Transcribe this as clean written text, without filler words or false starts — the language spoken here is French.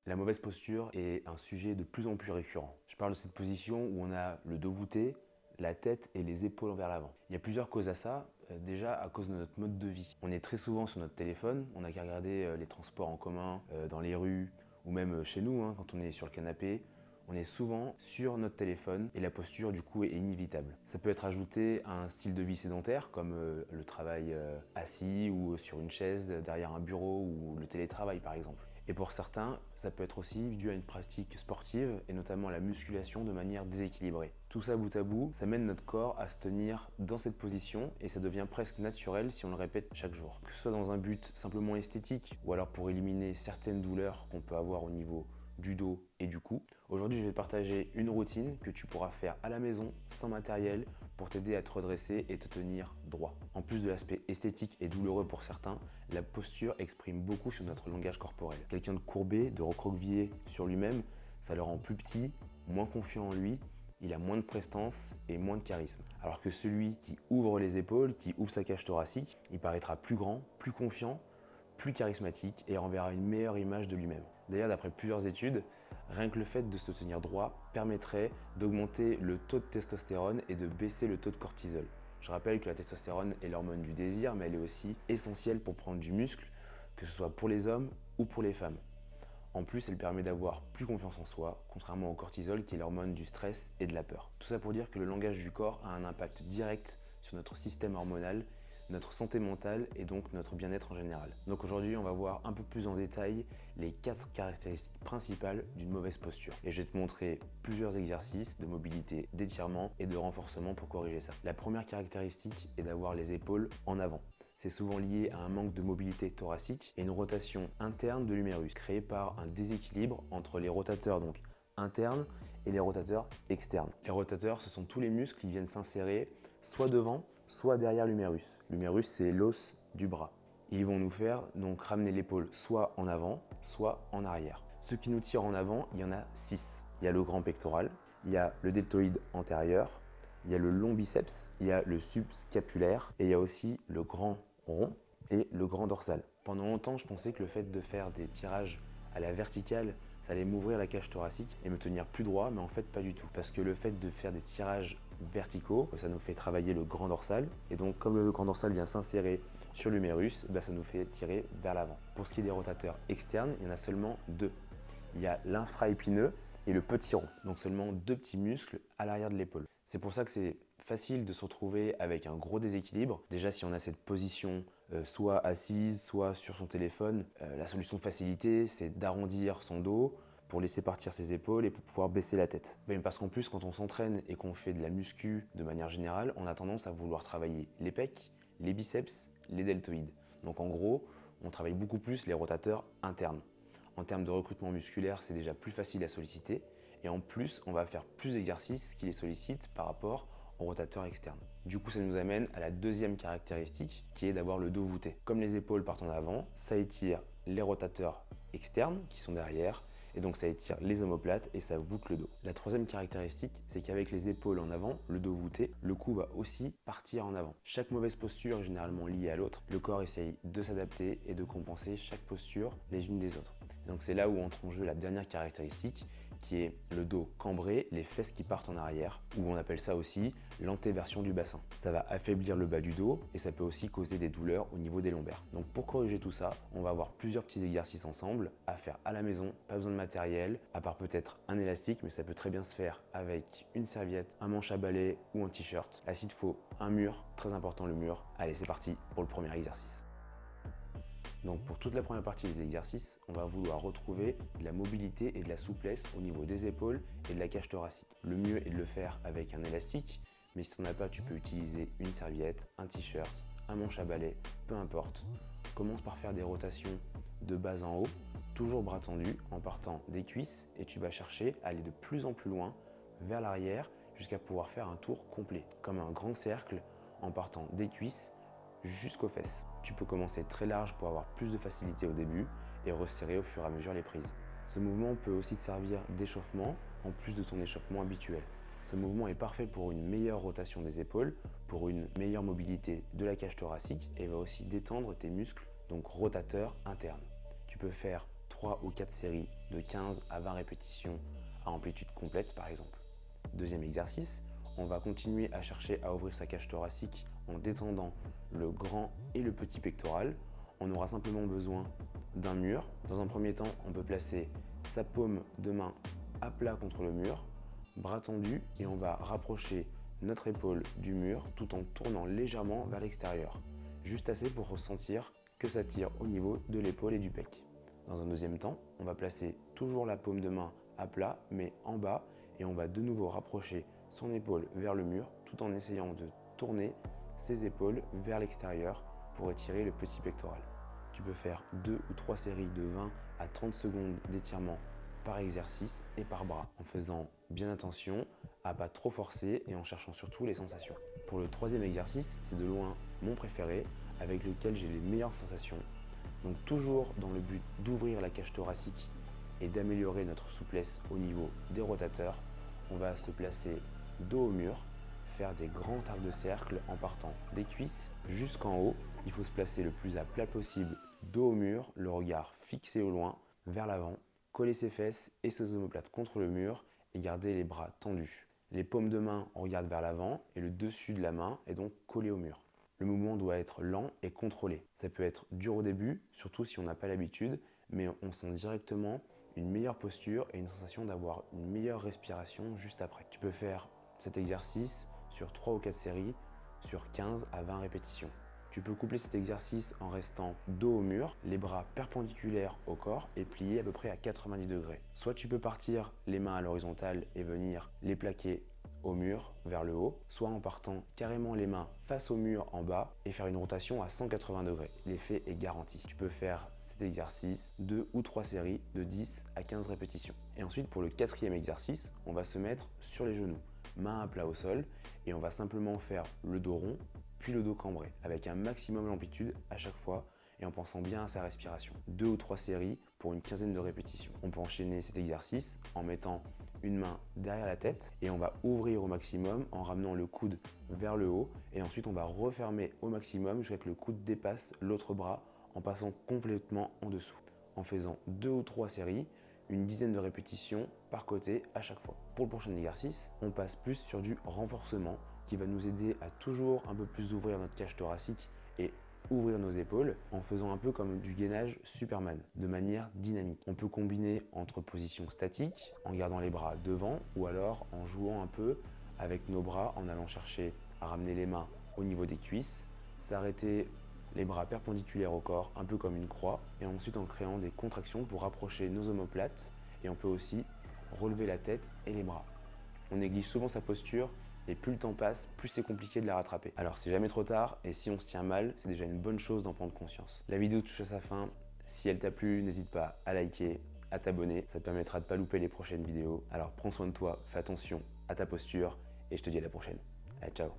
La mauvaise posture est un sujet de plus en plus récurrent. Je parle de cette position où on a le dos voûté, la tête et les épaules vers l'avant. Il y a plusieurs causes à ça, déjà à cause de notre mode de vie. On est très souvent sur notre téléphone, on n'a qu'à regarder les transports en commun, dans les rues ou même chez nous, quand on est sur le canapé. On est souvent sur notre téléphone et la posture du coup est inévitable. Ça peut être ajouté à un style de vie sédentaire comme le travail assis ou sur une chaise derrière un bureau ou le télétravail par exemple. Et pour certains, ça peut être aussi dû à une pratique sportive et notamment à la musculation de manière déséquilibrée. Tout ça bout à bout, ça mène notre corps à se tenir dans cette position et ça devient presque naturel si on le répète chaque jour. Que ce soit dans un but simplement esthétique ou alors pour éliminer certaines douleurs qu'on peut avoir au niveau du dos et du cou. Aujourd'hui, je vais partager une routine que tu pourras faire à la maison sans matériel pour t'aider à te redresser et te tenir droit. En plus de l'aspect esthétique et douloureux pour certains, la posture exprime beaucoup sur notre langage corporel. Quelqu'un de courbé, de recroquevillé sur lui-même, ça le rend plus petit, moins confiant en lui, il a moins de prestance et moins de charisme. Alors que celui qui ouvre les épaules, qui ouvre sa cage thoracique, il paraîtra plus grand, plus confiant, plus charismatique et renverra une meilleure image de lui-même. D'ailleurs, d'après plusieurs études, rien que le fait de se tenir droit permettrait d'augmenter le taux de testostérone et de baisser le taux de cortisol. Je rappelle que la testostérone est l'hormone du désir, mais elle est aussi essentielle pour prendre du muscle, que ce soit pour les hommes ou pour les femmes. En plus, elle permet d'avoir plus confiance en soi, contrairement au cortisol qui est l'hormone du stress et de la peur. Tout ça pour dire que le langage du corps a un impact direct sur notre système hormonal, notre santé mentale et donc notre bien-être en général. Donc aujourd'hui, on va voir un peu plus en détail les 4 caractéristiques principales d'une mauvaise posture. Et je vais te montrer plusieurs exercices de mobilité, d'étirement et de renforcement pour corriger ça. La première caractéristique est d'avoir les épaules en avant. C'est souvent lié à un manque de mobilité thoracique et une rotation interne de l'humérus, créée par un déséquilibre entre les rotateurs donc internes et les rotateurs externes. Les rotateurs, ce sont tous les muscles qui viennent s'insérer soit devant, soit derrière l'humérus. L'humérus, c'est l'os du bras. Et ils vont nous faire donc ramener l'épaule soit en avant, soit en arrière. Ceux qui nous tirent en avant, il y en a 6. Il y a le grand pectoral, il y a le deltoïde antérieur, il y a le long biceps, il y a le subscapulaire et il y a aussi le grand rond et le grand dorsal. Pendant longtemps, je pensais que le fait de faire des tirages à la verticale, ça allait m'ouvrir la cage thoracique et me tenir plus droit, mais en fait pas du tout. Parce que le fait de faire des tirages verticaux, ça nous fait travailler le grand dorsal. Et donc comme le grand dorsal vient s'insérer sur l'humérus, ça nous fait tirer vers l'avant. Pour ce qui est des rotateurs externes, il y en a seulement 2. Il y a l'infraépineux et le petit rond. Donc seulement 2 petits muscles à l'arrière de l'épaule. C'est pour ça que c'est facile de se retrouver avec un gros déséquilibre. Déjà, si on a cette position soit assise, soit sur son téléphone, la solution de facilité, c'est d'arrondir son dos pour laisser partir ses épaules et pour pouvoir baisser la tête. Mais parce qu'en plus, quand on s'entraîne et qu'on fait de la muscu de manière générale, on a tendance à vouloir travailler les pecs, les biceps, les deltoïdes. Donc en gros, on travaille beaucoup plus les rotateurs internes. En termes de recrutement musculaire, c'est déjà plus facile à solliciter. Et en plus, on va faire plus d'exercices qui les sollicitent par rapport aux rotateurs externes. Du coup, ça nous amène à la deuxième caractéristique qui est d'avoir le dos voûté. Comme les épaules partent en avant, ça étire les rotateurs externes qui sont derrière et donc ça étire les omoplates et ça voûte le dos. La troisième caractéristique, c'est qu'avec les épaules en avant, le dos voûté, le cou va aussi partir en avant. Chaque mauvaise posture est généralement liée à l'autre. Le corps essaye de s'adapter et de compenser chaque posture les unes des autres. Donc c'est là où entre en jeu la dernière caractéristique qui est le dos cambré, les fesses qui partent en arrière, ou on appelle ça aussi l'antéversion du bassin. Ça va affaiblir le bas du dos et ça peut aussi causer des douleurs au niveau des lombaires. Donc pour corriger tout ça, on va avoir plusieurs petits exercices ensemble à faire à la maison, pas besoin de matériel, à part peut-être un élastique, mais ça peut très bien se faire avec une serviette, un manche à balai ou un t-shirt. Là, s'il te faut un mur, très important le mur. Allez, c'est parti pour le premier exercice. Donc pour toute la première partie des exercices, on va vouloir retrouver de la mobilité et de la souplesse au niveau des épaules et de la cage thoracique. Le mieux est de le faire avec un élastique, mais si tu n'en as pas, tu peux utiliser une serviette, un t-shirt, un manche à balai, peu importe. Commence par faire des rotations de bas en haut, toujours bras tendus en partant des cuisses et tu vas chercher à aller de plus en plus loin vers l'arrière jusqu'à pouvoir faire un tour complet, comme un grand cercle en partant des cuisses jusqu'aux fesses. Tu peux commencer très large pour avoir plus de facilité au début et resserrer au fur et à mesure les prises. Ce mouvement peut aussi te servir d'échauffement en plus de ton échauffement habituel. Ce mouvement est parfait pour une meilleure rotation des épaules, pour une meilleure mobilité de la cage thoracique et va aussi détendre tes muscles, donc rotateurs internes. Tu peux faire 3 ou 4 séries de 15 à 20 répétitions à amplitude complète par exemple. Deuxième exercice, on va continuer à chercher à ouvrir sa cage thoracique en détendant le grand et le petit pectoral. On aura simplement besoin d'un mur. Dans un premier temps, on peut placer sa paume de main à plat contre le mur, bras tendus, et on va rapprocher notre épaule du mur tout en tournant légèrement vers l'extérieur, juste assez pour ressentir que ça tire au niveau de l'épaule et du pec. Dans un deuxième temps, on va placer toujours la paume de main à plat mais en bas, et on va de nouveau rapprocher son épaule vers le mur tout en essayant de tourner ses épaules vers l'extérieur pour étirer le petit pectoral. Tu peux faire 2 ou 3 séries de 20 à 30 secondes d'étirement par exercice et par bras, en faisant bien attention à ne pas trop forcer et en cherchant surtout les sensations. Pour le troisième exercice, c'est de loin mon préféré, avec lequel j'ai les meilleures sensations. Donc toujours dans le but d'ouvrir la cage thoracique et d'améliorer notre souplesse au niveau des rotateurs, on va se placer dos au mur, faire des grands arcs de cercle en partant des cuisses jusqu'en haut. Il faut se placer le plus à plat possible, dos au mur, le regard fixé au loin, vers l'avant, coller ses fesses et ses omoplates contre le mur et garder les bras tendus. Les paumes de main, on regarde vers l'avant et le dessus de la main est donc collé au mur. Le mouvement doit être lent et contrôlé. Ça peut être dur au début, surtout si on n'a pas l'habitude, mais on sent directement une meilleure posture et une sensation d'avoir une meilleure respiration juste après. Tu peux faire cet exercice sur 3 ou 4 séries, sur 15 à 20 répétitions. Tu peux coupler cet exercice en restant dos au mur, les bras perpendiculaires au corps et pliés à peu près à 90 degrés. Soit tu peux partir les mains à l'horizontale et venir les plaquer au mur vers le haut, soit en partant carrément les mains face au mur en bas et faire une rotation à 180 degrés. L'effet est garanti. Tu peux faire cet exercice 2 ou 3 séries de 10 à 15 répétitions. Et ensuite pour le quatrième exercice, on va se mettre sur les genoux, mains à plat au sol, et on va simplement faire le dos rond puis le dos cambré avec un maximum d'amplitude à chaque fois et en pensant bien à sa respiration. 2 ou 3 séries pour une quinzaine de répétitions. On peut enchaîner cet exercice en mettant une main derrière la tête et on va ouvrir au maximum en ramenant le coude vers le haut et ensuite on va refermer au maximum jusqu'à ce que le coude dépasse l'autre bras en passant complètement en dessous. En faisant 2 ou 3 séries, une dizaine de répétitions par côté à chaque fois. Pour le prochain exercice, on passe plus sur du renforcement qui va nous aider à toujours un peu plus ouvrir notre cage thoracique et ouvrir nos épaules en faisant un peu comme du gainage Superman, de manière dynamique. On peut combiner entre positions statiques, en gardant les bras devant, ou alors en jouant un peu avec nos bras, en allant chercher à ramener les mains au niveau des cuisses, s'arrêter les bras perpendiculaires au corps, un peu comme une croix, et ensuite en créant des contractions pour rapprocher nos omoplates, et on peut aussi relever la tête et les bras. On néglige souvent sa posture, et plus le temps passe, plus c'est compliqué de la rattraper. Alors c'est jamais trop tard, et si on se tient mal, c'est déjà une bonne chose d'en prendre conscience. La vidéo touche à sa fin. Si elle t'a plu, n'hésite pas à liker, à t'abonner, ça te permettra de ne pas louper les prochaines vidéos. Alors prends soin de toi, fais attention à ta posture, et je te dis à la prochaine. Allez, ciao.